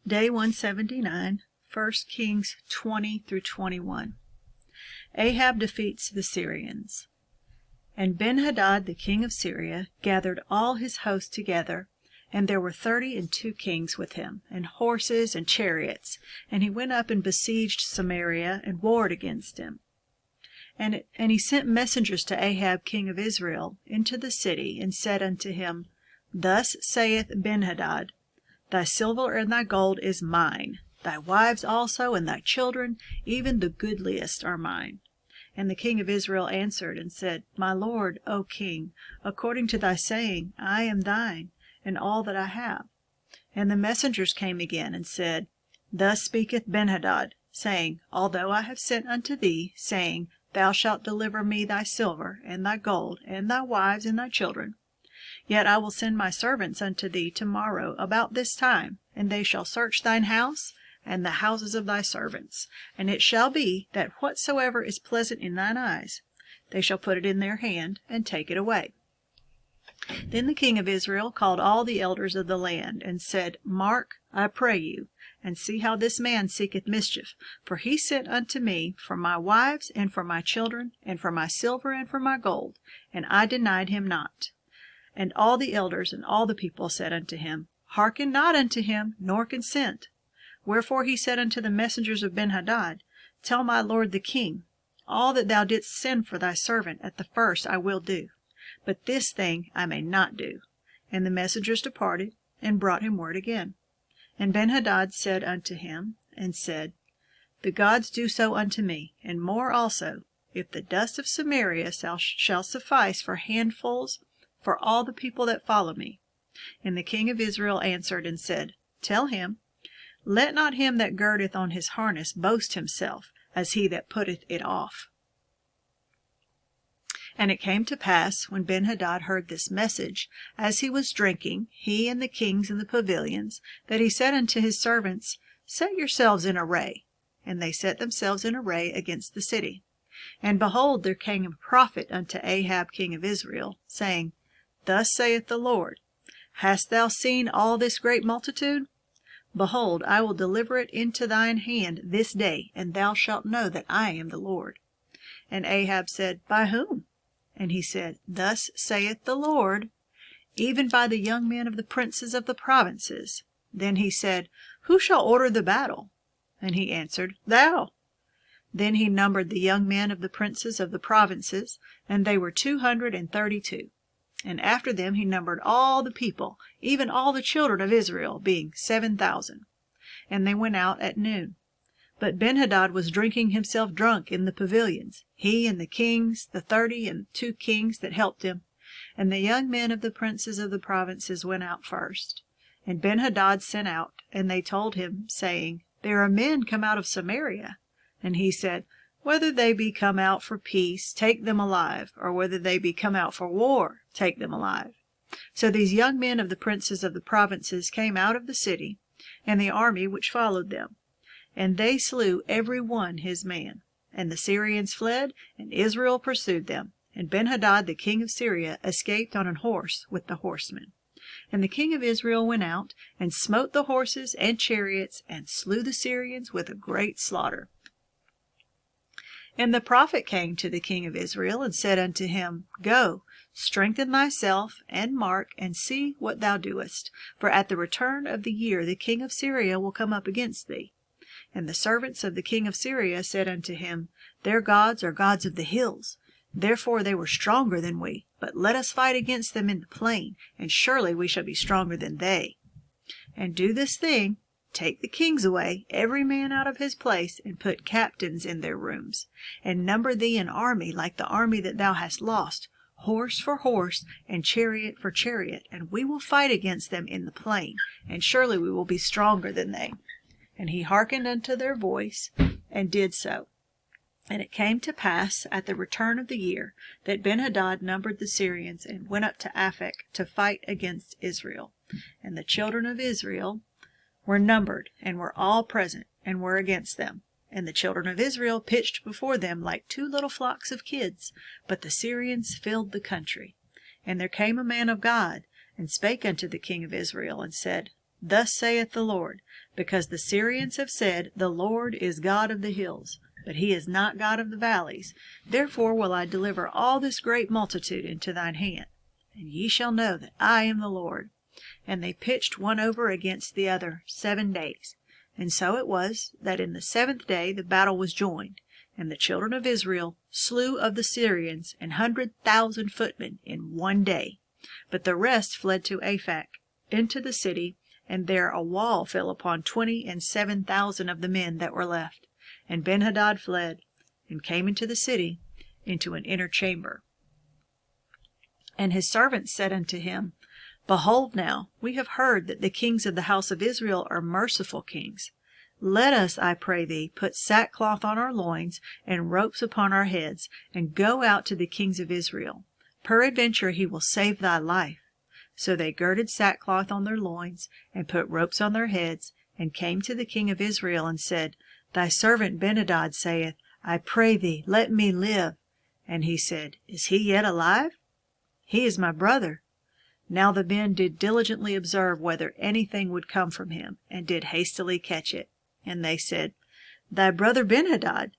Day 179, 1 Kings 20 through 21. Ahab defeats the Syrians. And Benhadad the king of Syria gathered all his host together, and there were 32 kings with him, and horses and chariots, and he went up and besieged Samaria and warred against him. And he sent messengers to Ahab king of Israel into the city, and said unto him, Thus saith Benhadad, Thy silver and thy gold is mine, thy wives also and thy children, even the goodliest are mine. And the king of Israel answered and said, My lord, O king, according to thy saying, I am thine, and all that I have. And the messengers came again and said, Thus speaketh Benhadad, saying, Although I have sent unto thee, saying, Thou shalt deliver me thy silver, and thy gold, and thy wives, and thy children, yet I will send my servants unto thee tomorrow about this time, and they shall search thine house, and the houses of thy servants. And it shall be, that whatsoever is pleasant in thine eyes, they shall put it in their hand, and take it away. Then the king of Israel called all the elders of the land, and said, Mark, I pray you, and see how this man seeketh mischief. For he sent unto me for my wives, and for my children, and for my silver, and for my gold, and I denied him not. And all the elders and all the people said unto him, Hearken not unto him, nor consent. Wherefore he said unto the messengers of Benhadad, Tell my lord the king, all that thou didst send for thy servant at the first I will do, but this thing I may not do. And the messengers departed, and brought him word again. And Benhadad said unto him, and said, The gods do so unto me, and more also, if the dust of Samaria shall suffice for handfuls for all the people that follow me. And the king of Israel answered and said, Tell him, Let not him that girdeth on his harness boast himself, as he that putteth it off. And it came to pass, when Benhadad heard this message, as he was drinking, he and the kings in the pavilions, that he said unto his servants, Set yourselves in array. And they set themselves in array against the city. And behold, there came a prophet unto Ahab king of Israel, saying, Thus saith the Lord, Hast thou seen all this great multitude? Behold, I will deliver it into thine hand this day, and thou shalt know that I am the Lord. And Ahab said, By whom? And he said, Thus saith the Lord, even by the young men of the princes of the provinces. Then he said, Who shall order the battle? And he answered, Thou. Then he numbered the young men of the princes of the provinces, and they were 232. And after them he numbered all the people, even all the children of Israel, being 7,000. And they went out at noon. But Benhadad was drinking himself drunk in the pavilions, he and the kings, the 32 kings that helped him. And the young men of the princes of the provinces went out first. And Benhadad sent out, and they told him, saying, There are men come out of Samaria. And he said, Whether they be come out for peace, take them alive, or whether they be come out for war, take them alive. So these young men of the princes of the provinces came out of the city, and the army which followed them. And they slew every one his man. And the Syrians fled, and Israel pursued them. And Benhadad the king of Syria escaped on an horse with the horsemen. And the king of Israel went out, and smote the horses and chariots, and slew the Syrians with a great slaughter. And the prophet came to the king of Israel, and said unto him, Go, strengthen thyself, and mark, and see what thou doest. For at the return of the year the king of Syria will come up against thee. And the servants of the king of Syria said unto him, Their gods are gods of the hills. Therefore they were stronger than we. But let us fight against them in the plain, and surely we shall be stronger than they. And do this thing, take the kings away, every man out of his place, and put captains in their rooms. And number thee an army like the army that thou hast lost, horse for horse, and chariot for chariot, and we will fight against them in the plain, and surely we will be stronger than they. And he hearkened unto their voice, and did so. And it came to pass at the return of the year that Benhadad numbered the Syrians, and went up to Aphek to fight against Israel. And the children of Israel were numbered, and were all present, and were against them. And the children of Israel pitched before them like 2 little flocks of kids, but the Syrians filled the country. And there came a man of God, and spake unto the king of Israel, and said, Thus saith the Lord, because the Syrians have said, The Lord is God of the hills, but he is not God of the valleys. Therefore will I deliver all this great multitude into thine hand, and ye shall know that I am the Lord. And they pitched one over against the other 7 days. And so it was that in the 7th day the battle was joined, and the children of Israel slew of the Syrians 100,000 footmen in 1 day. But the rest fled to Aphek into the city, and there a wall fell upon 27,000 of the men that were left. And Benhadad fled, and came into the city, into an inner chamber. And his servants said unto him, Behold now, we have heard that the kings of the house of Israel are merciful kings. Let us, I pray thee, put sackcloth on our loins, and ropes upon our heads, and go out to the kings of Israel. Peradventure he will save thy life. So they girded sackcloth on their loins, and put ropes on their heads, and came to the king of Israel, and said, Thy servant Benhadad saith, I pray thee, let me live. And he said, Is he yet alive? He is my brother. Now the men did diligently observe whether anything would come from him, and did hastily catch it. And they said, Thy brother Benhadad.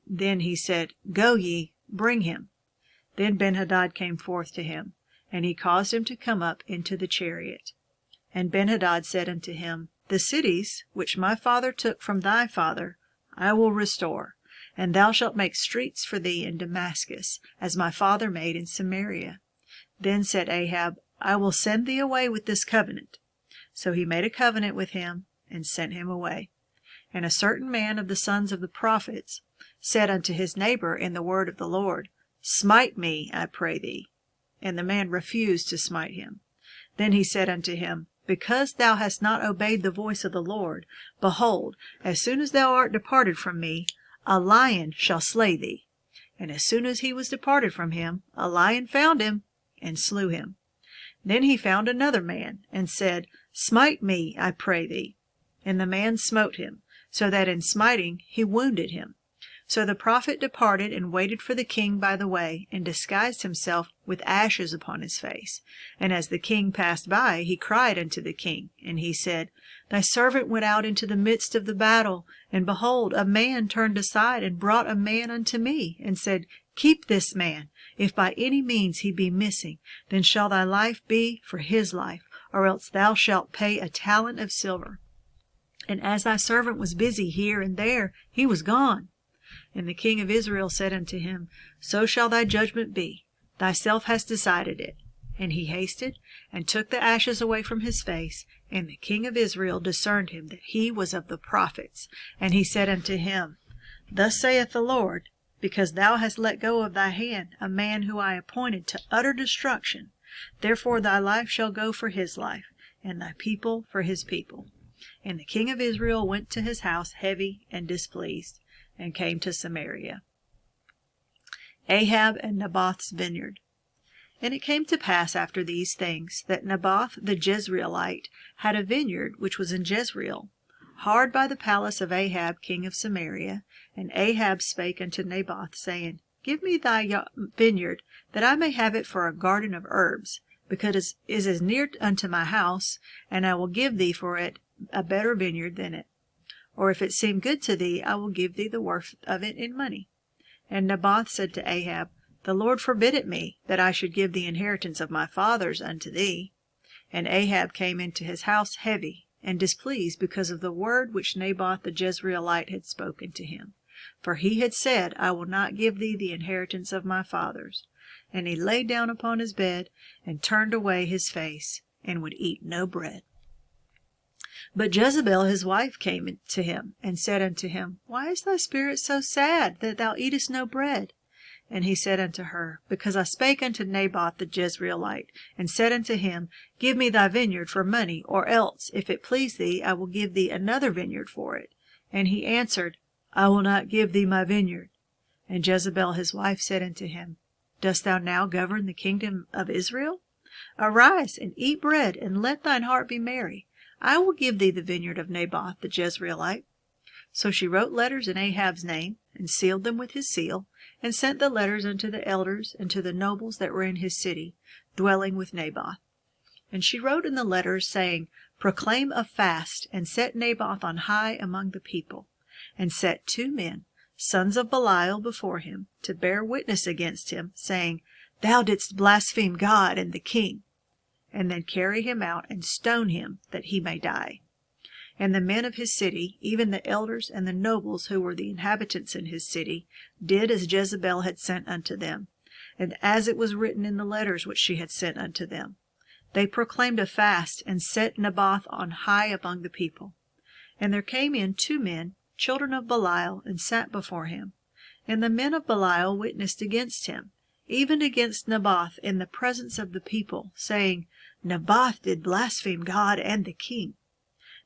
Then he said, Go ye, bring him. Then Benhadad came forth to him, and he caused him to come up into the chariot. And Benhadad said unto him, The cities which my father took from thy father I will restore, and thou shalt make streets for thee in Damascus, as my father made in Samaria. Then said Ahab, I will send thee away with this covenant. So he made a covenant with him, and sent him away. And a certain man of the sons of the prophets said unto his neighbor in the word of the Lord, Smite me, I pray thee. And the man refused to smite him. Then he said unto him, Because thou hast not obeyed the voice of the Lord, behold, as soon as thou art departed from me, a lion shall slay thee. And as soon as he was departed from him, a lion found him, and slew him. Then he found another man, and said, Smite me, I pray thee. And the man smote him, so that in smiting he wounded him. So the prophet departed and waited for the king by the way, and disguised himself with ashes upon his face. And as the king passed by, he cried unto the king, and he said, Thy servant went out into the midst of the battle, and behold, a man turned aside and brought a man unto me, and said, Keep this man. If by any means he be missing, then shall thy life be for his life, or else thou shalt pay a talent of silver. And as thy servant was busy here and there, he was gone. And the king of Israel said unto him, So shall thy judgment be. Thyself hast decided it. And he hasted, and took the ashes away from his face. And the king of Israel discerned him that he was of the prophets. And he said unto him, Thus saith the Lord, because thou hast let go of thy hand a man who I appointed to utter destruction, therefore thy life shall go for his life, and thy people for his people. And the king of Israel went to his house heavy and displeased, and came to Samaria. Ahab and Naboth's vineyard. And it came to pass after these things, that Naboth the Jezreelite had a vineyard which was in Jezreel, hard by the palace of Ahab king of Samaria. And Ahab spake unto Naboth, saying, Give me thy vineyard, that I may have it for a garden of herbs, because it is as near unto my house, and I will give thee for it a better vineyard than it. Or if it seem good to thee, I will give thee the worth of it in money. And Naboth said to Ahab, The Lord forbid it me, that I should give the inheritance of my fathers unto thee. And Ahab came into his house heavy, and displeased because of the word which Naboth the Jezreelite had spoken to him. For he had said, I will not give thee the inheritance of my fathers. And he lay down upon his bed, and turned away his face, and would eat no bread. But Jezebel his wife came to him, and said unto him, Why is thy spirit so sad, that thou eatest no bread? And he said unto her, Because I spake unto Naboth the Jezreelite, and said unto him, Give me thy vineyard for money, or else, if it please thee, I will give thee another vineyard for it. And he answered, I will not give thee my vineyard. And Jezebel his wife said unto him, Dost thou now govern the kingdom of Israel? Arise, and eat bread, and let thine heart be merry. I will give thee the vineyard of Naboth the Jezreelite. So she wrote letters in Ahab's name, and sealed them with his seal, and sent the letters unto the elders and to the nobles that were in his city, dwelling with Naboth. And she wrote in the letters, saying, proclaim a fast, and set Naboth on high among the people, and set 2 men, sons of Belial, before him, to bear witness against him, saying, Thou didst blaspheme God and the king. And then carry him out and stone him, that he may die. And the men of his city, even the elders and the nobles who were the inhabitants in his city, did as Jezebel had sent unto them, and as it was written in the letters which she had sent unto them. They proclaimed a fast, and set Naboth on high among the people. And there came in 2 men, children of Belial, and sat before him. And the men of Belial witnessed against him, even against Naboth, in the presence of the people, saying, Naboth did blaspheme God and the king.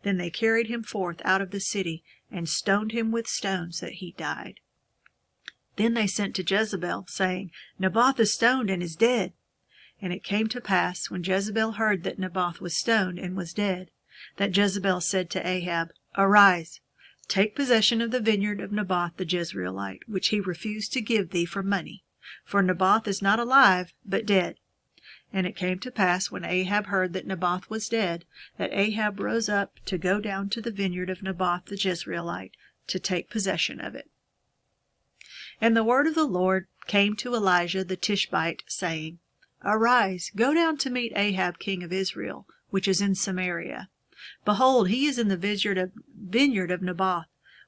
Then they carried him forth out of the city, and stoned him with stones, that he died. Then they sent to Jezebel, saying, Naboth is stoned and is dead. And it came to pass, when Jezebel heard that Naboth was stoned and was dead, that Jezebel said to Ahab, Arise, take possession of the vineyard of Naboth the Jezreelite, which he refused to give thee for money. For Naboth is not alive, but dead. And it came to pass, when Ahab heard that Naboth was dead, that Ahab rose up to go down to the vineyard of Naboth the Jezreelite, to take possession of it. And the word of the Lord came to Elijah the Tishbite, saying, Arise, go down to meet Ahab king of Israel, which is in Samaria. Behold, he is in the vineyard of Naboth,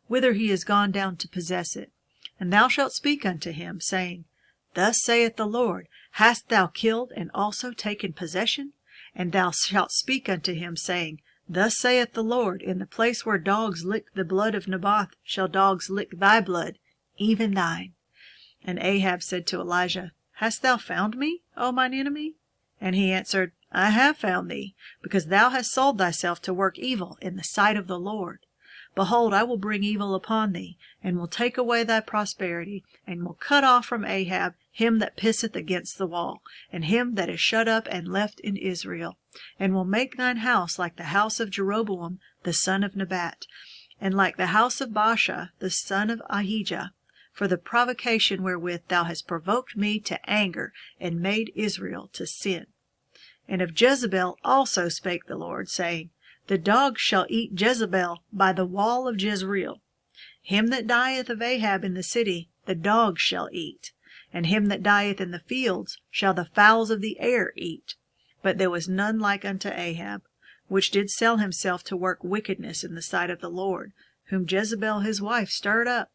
whither he is gone down to possess it. And thou shalt speak unto him, saying, Thus saith the Lord, Hast thou killed and also taken possession? And thou shalt speak unto him, saying, Thus saith the Lord, In the place where dogs lick the blood of Naboth shall dogs lick thy blood, even thine. And Ahab said to Elijah, Hast thou found me, O mine enemy? And he answered, I have found thee, because thou hast sold thyself to work evil in the sight of the Lord. Behold, I will bring evil upon thee, and will take away thy prosperity, and will cut off from Ahab him that pisseth against the wall, and him that is shut up and left in Israel, and will make thine house like the house of Jeroboam the son of Nebat, and like the house of Baasha the son of Ahijah, for the provocation wherewith thou hast provoked me to anger, and made Israel to sin. And of Jezebel also spake the Lord, saying, The dogs shall eat Jezebel by the wall of Jezreel. Him that dieth of Ahab in the city the dogs shall eat, and him that dieth in the fields shall the fowls of the air eat. But there was none like unto Ahab, which did sell himself to work wickedness in the sight of the Lord, whom Jezebel his wife stirred up.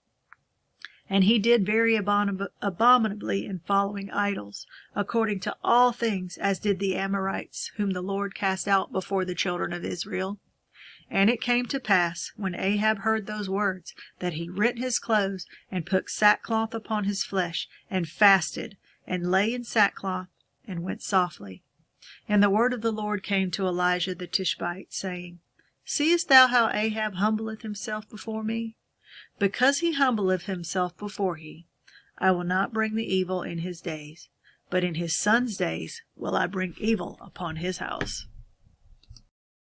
And he did very abominably in following idols, according to all things as did the Amorites, whom the Lord cast out before the children of Israel. And it came to pass, when Ahab heard those words, that he rent his clothes, and put sackcloth upon his flesh, and fasted, and lay in sackcloth, and went softly. And the word of the Lord came to Elijah the Tishbite, saying, Seest thou how Ahab humbleth himself before me? Because he humbleth himself before me, I will not bring the evil in his days, but in his son's days will I bring evil upon his house.